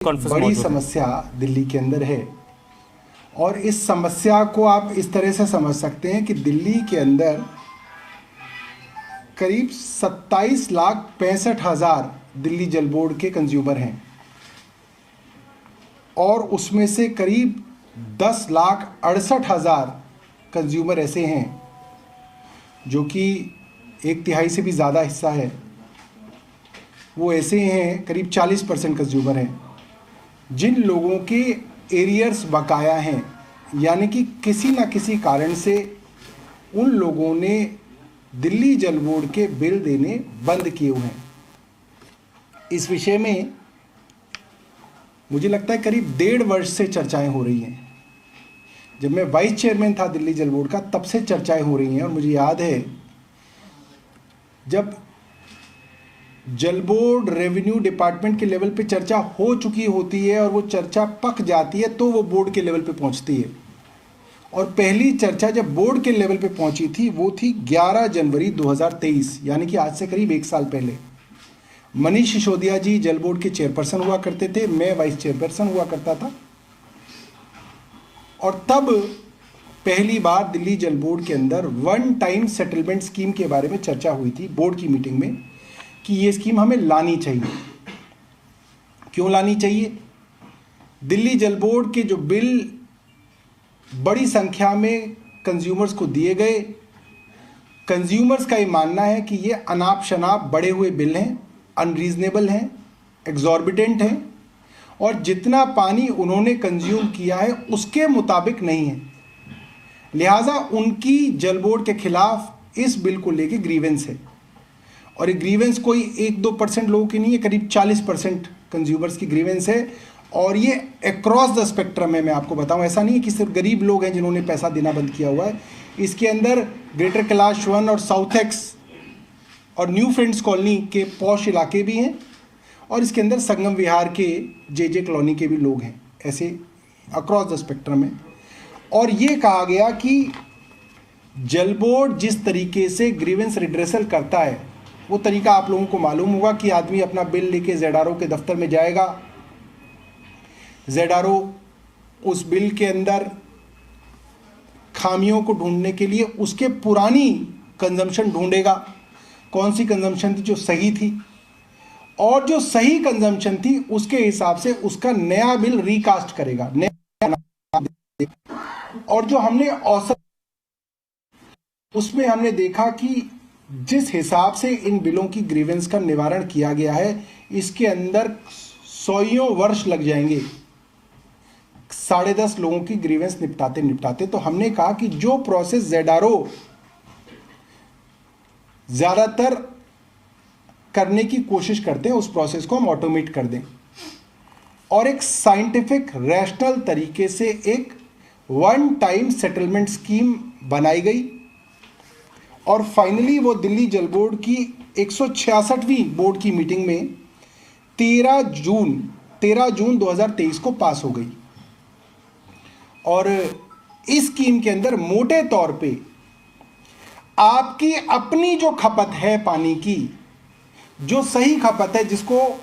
बड़ी समस्या दिल्ली के अंदर है और इस समस्या को आप इस तरह से समझ सकते हैं कि दिल्ली के अंदर करीब 27,65,000 दिल्ली जल बोर्ड के कंज्यूमर हैं और उसमें से करीब 10,68,000 कंज्यूमर ऐसे हैं जो कि 1/3 से भी ज़्यादा हिस्सा है, वो ऐसे हैं करीब 40% कंज्यूमर हैं जिन लोगों के एरियर्स बकाया हैं, यानी कि किसी न किसी कारण से उन लोगों ने दिल्ली जल बोर्ड के बिल देने बंद किए हुए हैं। इस विषय में मुझे लगता है करीब 1.5 वर्ष से चर्चाएं हो रही हैं। जब मैं वाइस चेयरमैन था दिल्ली जल बोर्ड का, तब से चर्चाएं हो रही हैं और मुझे याद है जब जल बोर्ड रेवेन्यू डिपार्टमेंट के लेवल पे चर्चा हो चुकी होती है और वो चर्चा पक जाती है तो वो बोर्ड के लेवल पे पहुंचती है। और पहली चर्चा जब बोर्ड के लेवल पे पहुंची थी वो थी 11 जनवरी 2023, यानी कि आज से करीब 1 साल पहले। मनीष सिसोदिया जी जल बोर्ड के चेयरपर्सन हुआ करते थे, मैं वाइस चेयरपर्सन हुआ करता था और तब पहली बार दिल्ली जल बोर्ड के अंदर वन टाइम सेटलमेंट स्कीम के बारे में चर्चा हुई थी बोर्ड की मीटिंग में कि ये स्कीम हमें लानी चाहिए। क्यों लानी चाहिए? दिल्ली जल बोर्ड के जो बिल बड़ी संख्या में कंज्यूमर्स को दिए गए, कंज्यूमर्स का ये मानना है कि ये अनाप शनाप बढ़े हुए बिल हैं, अनरीजनेबल हैं, एग्जॉर्बिटेंट हैं और जितना पानी उन्होंने कंज्यूम किया है उसके मुताबिक नहीं है। लिहाजा उनकी जल बोर्ड के खिलाफ इस बिल को लेके ग्रीवेंस है और ये ग्रीवेंस कोई 1-2% लोगों की नहीं है, करीब 40% कंज्यूमर्स की ग्रीवेंस है और ये अक्रॉस द स्पेक्ट्रम है। मैं आपको बताऊं, ऐसा नहीं है कि सिर्फ गरीब लोग हैं जिन्होंने पैसा देना बंद किया हुआ है। इसके अंदर ग्रेटर कैलाश वन और साउथ एक्स और न्यू फ्रेंड्स कॉलोनी के पॉश इलाके भी हैं और इसके अंदर संगम विहार के जे कॉलोनी के भी लोग हैं, ऐसे अक्रॉस द स्पेक्ट्रम है। और ये कहा गया कि जल बोर्ड जिस तरीके से ग्रीवेंस रिड्रेसल करता है वो तरीका आप लोगों को मालूम होगा कि आदमी अपना बिल लेके ZRO के दफ्तर में जाएगा, ZRO उस बिल के अंदर खामियों को ढूंढने के लिए उसके पुरानी कंजम्पशन ढूंढेगा, कौन सी कंजम्पशन थी जो सही थी और जो सही कंजम्पशन थी उसके हिसाब से उसका नया बिल रिकास्ट करेगा, नया। और जो हमने औसत उसमें हमने देखा कि जिस हिसाब से इन बिलों की ग्रीवेंस का निवारण किया गया है इसके अंदर 100 वर्ष लग जाएंगे 10.5 लोगों की ग्रीवेंस निपटाते। तो हमने कहा कि जो प्रोसेस ZRO ज्यादातर करने की कोशिश करते हैं उस प्रोसेस को हम ऑटोमेट कर दें और एक साइंटिफिक रैशनल तरीके से एक वन टाइम सेटलमेंट स्कीम बनाई गई और फाइनली वो दिल्ली जल बोर्ड की 166वीं बोर्ड की मीटिंग में 13 जून 2023 को पास हो गई। और इस स्कीम के अंदर मोटे तौर पे आपकी अपनी जो खपत है पानी की, जो सही खपत है, जिसको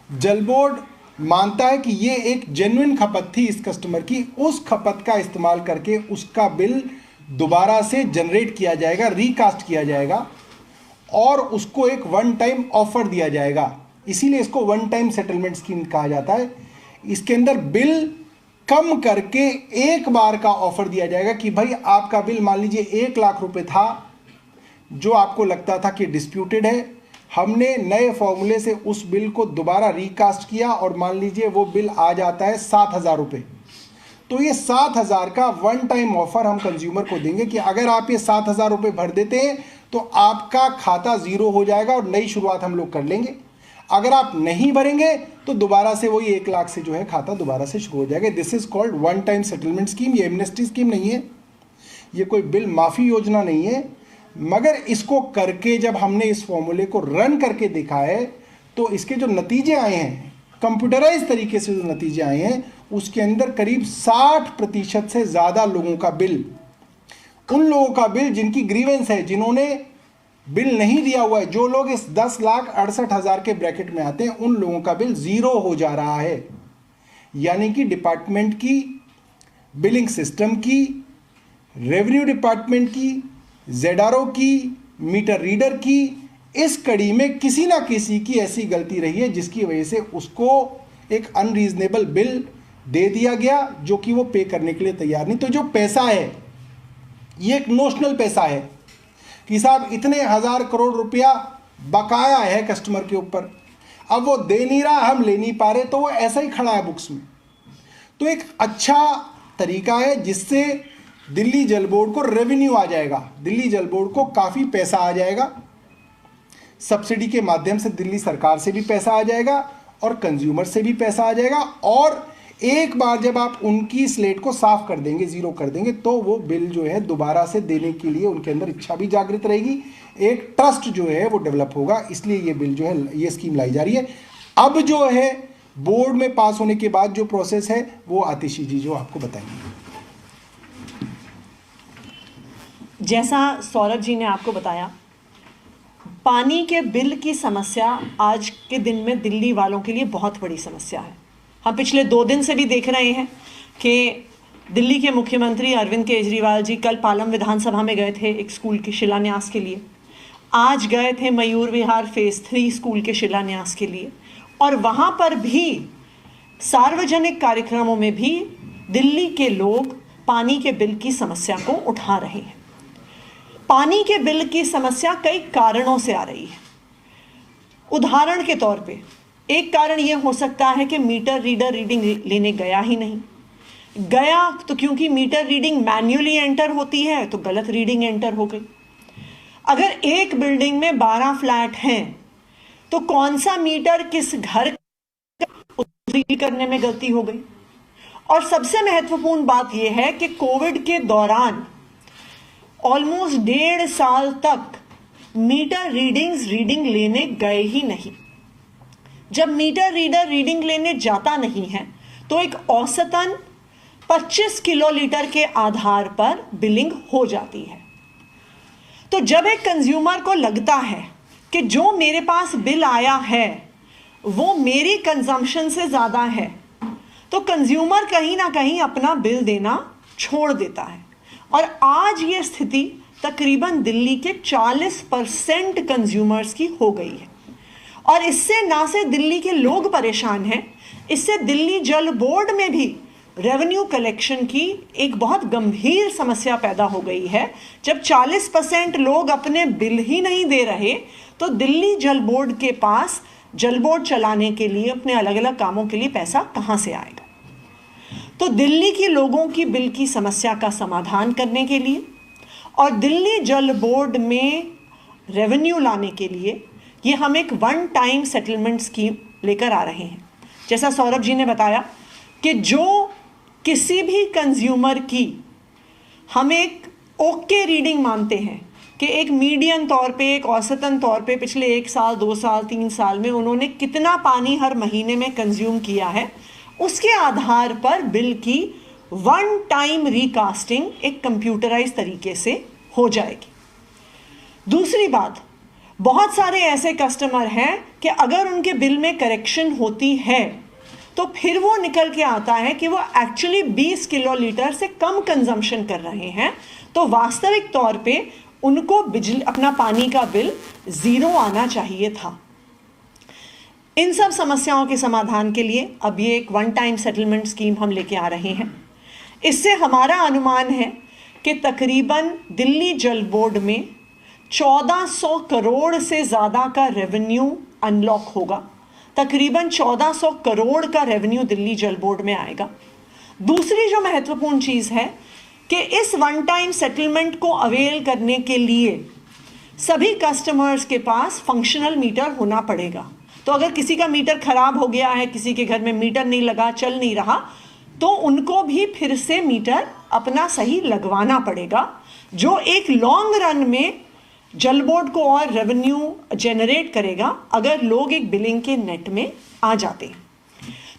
जल बोर्ड मानता है कि ये एक जेन्युइन खपत थी इस कस्टमर की, उस खपत का इस्तेमाल करके उसका बिल दोबारा से जनरेट किया जाएगा, रिकास्ट किया जाएगा और उसको एक वन टाइम ऑफर दिया जाएगा। इसीलिए इसको वन टाइम सेटलमेंट स्कीम कहा जाता है। इसके अंदर बिल कम करके एक बार का ऑफर दिया जाएगा कि भाई आपका बिल मान लीजिए 1 लाख रुपए था जो आपको लगता था कि डिस्प्यूटेड है, हमने नए फॉर्मूले से उस बिल को दोबारा रिकास्ट किया और मान लीजिए वो बिल आ जाता है 7,000 रुपये। तो ये 7,000 का वन टाइम ऑफर हम कंज्यूमर को देंगे कि अगर आप ये 7,000 रुपये भर देते हैं तो आपका खाता 0 हो जाएगा और नई शुरुआत हम लोग कर लेंगे। अगर आप नहीं भरेंगे तो दोबारा से वही 1 लाख से जो है खाता दोबारा से शुरू हो जाएगा। This is called one time settlement scheme. ये एमनेस्टी स्कीम नहीं है, ये कोई बिल माफ़ी योजना नहीं है, मगर इसको करके जब हमने इस फॉर्मूले को रन करके देखा है तो इसके जो नतीजे आए हैं, कंप्यूटराइज तरीके से जो नतीजे आए हैं, उसके अंदर करीब 60% से ज़्यादा लोगों का बिल, उन लोगों का बिल जिनकी ग्रीवेंस है, जिन्होंने बिल नहीं दिया हुआ है, जो लोग इस 10,68,000 के ब्रैकेट में आते हैं, उन लोगों का बिल 0 हो जा रहा है। यानी कि डिपार्टमेंट की, बिलिंग सिस्टम की, रेवेन्यू डिपार्टमेंट की, ZRO की, मीटर रीडर की, इस कड़ी में किसी ना किसी की ऐसी गलती रही है जिसकी वजह से उसको एक अनरीजनेबल बिल दे दिया गया जो कि वो पे करने के लिए तैयार नहीं। तो जो पैसा है ये एक नोशनल पैसा है कि साहब इतने हजार करोड़ रुपया बकाया है कस्टमर के ऊपर, अब वो दे नहीं रहा, हम ले नहीं पा रहे, तो वो ऐसा ही खड़ा है बुक्स में। तो एक अच्छा तरीका है जिससे दिल्ली जल बोर्ड को रेवेन्यू आ जाएगा, दिल्ली जल बोर्ड को काफ़ी पैसा आ जाएगा, सब्सिडी के माध्यम से दिल्ली सरकार से भी पैसा आ जाएगा और कंज्यूमर से भी पैसा आ जाएगा। और एक बार जब आप उनकी स्लेट को साफ कर देंगे, जीरो कर देंगे, तो वो बिल जो है दोबारा से देने के लिए उनके अंदर इच्छा भी जागृत रहेगी, एक ट्रस्ट जो है वो डेवलप होगा। इसलिए ये बिल जो है, ये स्कीम लाई जा रही है। अब जो है बोर्ड में पास होने के बाद जो प्रोसेस है वो आतिशी जी जो आपको बताएंगे। जैसा सौरभ जी ने आपको बताया, पानी के बिल की समस्या आज के दिन में दिल्ली वालों के लिए बहुत बड़ी समस्या है। हम पिछले 2 दिन से भी देख रहे हैं कि दिल्ली के मुख्यमंत्री अरविंद केजरीवाल जी कल पालम विधानसभा में गए थे एक स्कूल के शिलान्यास के लिए, आज गए थे मयूर विहार फेज़ 3 स्कूल के शिलान्यास के लिए, और वहाँ पर भी सार्वजनिक कार्यक्रमों में भी दिल्ली के लोग पानी के बिल की समस्या को उठा रहे हैं। पानी के बिल की समस्या कई कारणों से आ रही है। उदाहरण के तौर पे एक कारण यह हो सकता है कि मीटर रीडर रीडिंग लेने गया ही नहीं, गया तो क्योंकि मीटर रीडिंग मैन्युअली एंटर होती है तो गलत रीडिंग एंटर हो गई। अगर एक बिल्डिंग में 12 फ्लैट हैं तो कौन सा मीटर किस घर रीड करने में गलती हो गई। और सबसे महत्वपूर्ण बात यह है कि कोविड के दौरान ऑलमोस्ट 1.5 साल तक मीटर रीडिंग लेने गए ही नहीं। जब मीटर रीडर रीडिंग लेने जाता नहीं है तो एक औसतन 25 किलोलीटर के आधार पर बिलिंग हो जाती है। तो जब एक कंज्यूमर को लगता है कि जो मेरे पास बिल आया है वो मेरी कंजम्पशन से ज़्यादा है, तो कंज्यूमर कहीं ना कहीं अपना बिल देना छोड़ देता है। और आज ये स्थिति तकरीबन दिल्ली के 40% कंज्यूमर्स की हो गई है। और इससे ना सिर्फ दिल्ली के लोग परेशान हैं, इससे दिल्ली जल बोर्ड में भी रेवेन्यू कलेक्शन की एक बहुत गंभीर समस्या पैदा हो गई है। जब 40% लोग अपने बिल ही नहीं दे रहे तो दिल्ली जल बोर्ड के पास जल बोर्ड चलाने के लिए, अपने अलग अलग कामों के लिए पैसा कहाँ से आएगा। तो दिल्ली के लोगों की बिल की समस्या का समाधान करने के लिए और दिल्ली जल बोर्ड में रेवेन्यू लाने के लिए ये हम एक वन टाइम सेटलमेंट स्कीम लेकर आ रहे हैं। जैसा सौरभ जी ने बताया कि जो किसी भी कंज्यूमर की हम एक ओके रीडिंग मानते हैं कि एक मीडियन तौर पे, एक औसतन तौर पे पिछले 1 साल, 2 साल, 3 साल में उन्होंने कितना पानी हर महीने में कंज्यूम किया है, उसके आधार पर बिल की वन टाइम रिकास्टिंग एक कंप्यूटराइज तरीके से हो जाएगी। दूसरी बात, बहुत सारे ऐसे कस्टमर हैं कि अगर उनके बिल में करेक्शन होती है तो फिर वो निकल के आता है कि वो एक्चुअली 20 किलोलीटर से कम कंजम्पशन कर रहे हैं, तो वास्तविक तौर पे उनको बिजली, अपना पानी का बिल 0 आना चाहिए था। इन सब समस्याओं के समाधान के लिए अब ये एक वन टाइम सेटलमेंट स्कीम हम लेके आ रहे हैं। इससे हमारा अनुमान है कि तकरीबन दिल्ली जल बोर्ड में 1400 करोड़ से ज़्यादा का रेवेन्यू अनलॉक होगा। तकरीबन 1400 करोड़ का रेवेन्यू दिल्ली जल बोर्ड में आएगा। दूसरी जो महत्वपूर्ण चीज़ है कि इस वन टाइम सेटलमेंट को अवेल करने के लिए सभी कस्टमर्स के पास फंक्शनल मीटर होना पड़ेगा। तो अगर किसी का मीटर ख़राब हो गया है, किसी के घर में मीटर नहीं लगा, चल नहीं रहा, तो उनको भी फिर से मीटर अपना सही लगवाना पड़ेगा, जो एक लॉन्ग रन में जल बोर्ड को और रेवेन्यू जनरेट करेगा अगर लोग एक बिलिंग के नेट में आ जाते हैं।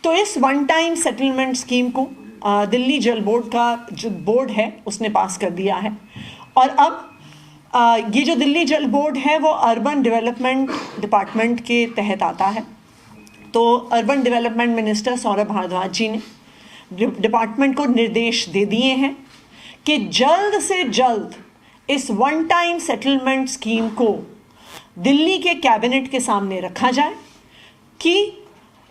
तो इस वन टाइम सेटलमेंट स्कीम को दिल्ली जल बोर्ड का जो बोर्ड है उसने पास कर दिया है। और अब ये जो दिल्ली जल बोर्ड है वो अर्बन डेवलपमेंट डिपार्टमेंट के तहत आता है। तो urban development minister Saurabh Bharadwaj ji ने डिपार्टमेंट को निर्देश दे दिए हैं कि जल्द से जल्द इस वन टाइम सेटलमेंट स्कीम को दिल्ली के कैबिनेट के सामने रखा जाए कि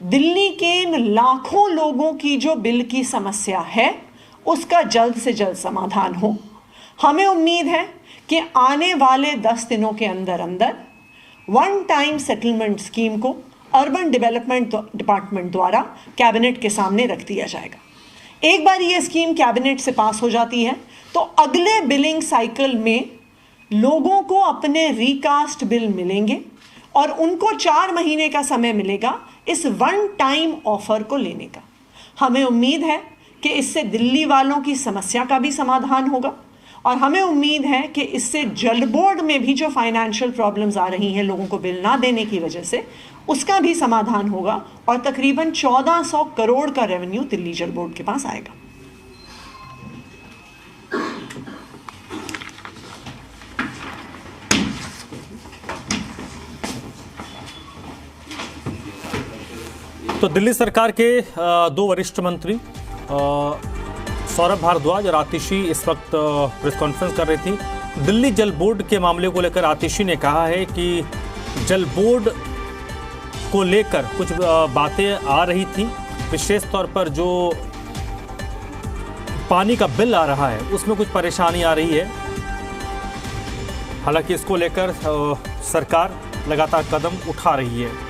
दिल्ली के इन लाखों लोगों की जो बिल की समस्या है उसका जल्द से जल्द समाधान हो। हमें उम्मीद है कि आने वाले 10 दिनों के अंदर अंदर वन टाइम सेटलमेंट स्कीम को अर्बन डेवलपमेंट डिपार्टमेंट द्वारा कैबिनेट के सामने रख दिया जाएगा। एक बार ये स्कीम कैबिनेट से पास हो जाती है तो अगले बिलिंग साइकिल में लोगों को अपने रिकास्ट बिल मिलेंगे और उनको 4 महीने का समय मिलेगा इस वन टाइम ऑफर को लेने का। हमें उम्मीद है कि इससे दिल्ली वालों की समस्या का भी समाधान होगा और हमें उम्मीद है कि इससे जल बोर्ड में भी जो फाइनेंशियल प्रॉब्लम्स आ रही हैं लोगों को बिल ना देने की वजह से उसका भी समाधान होगा और तकरीबन 1400 करोड़ का रेवेन्यू दिल्ली जल बोर्ड के पास आएगा। तो दिल्ली सरकार के 2 वरिष्ठ मंत्री सौरभ भारद्वाज और आतिशी इस वक्त प्रेस कॉन्फ्रेंस कर रही थी। दिल्ली जल बोर्ड के मामले को लेकर आतिशी ने कहा है कि जल बोर्ड को लेकर कुछ बातें आ रही थी, विशेष तौर पर जो पानी का बिल आ रहा है उसमें कुछ परेशानी आ रही है। हालांकि इसको लेकर सरकार लगातार कदम उठा रही है।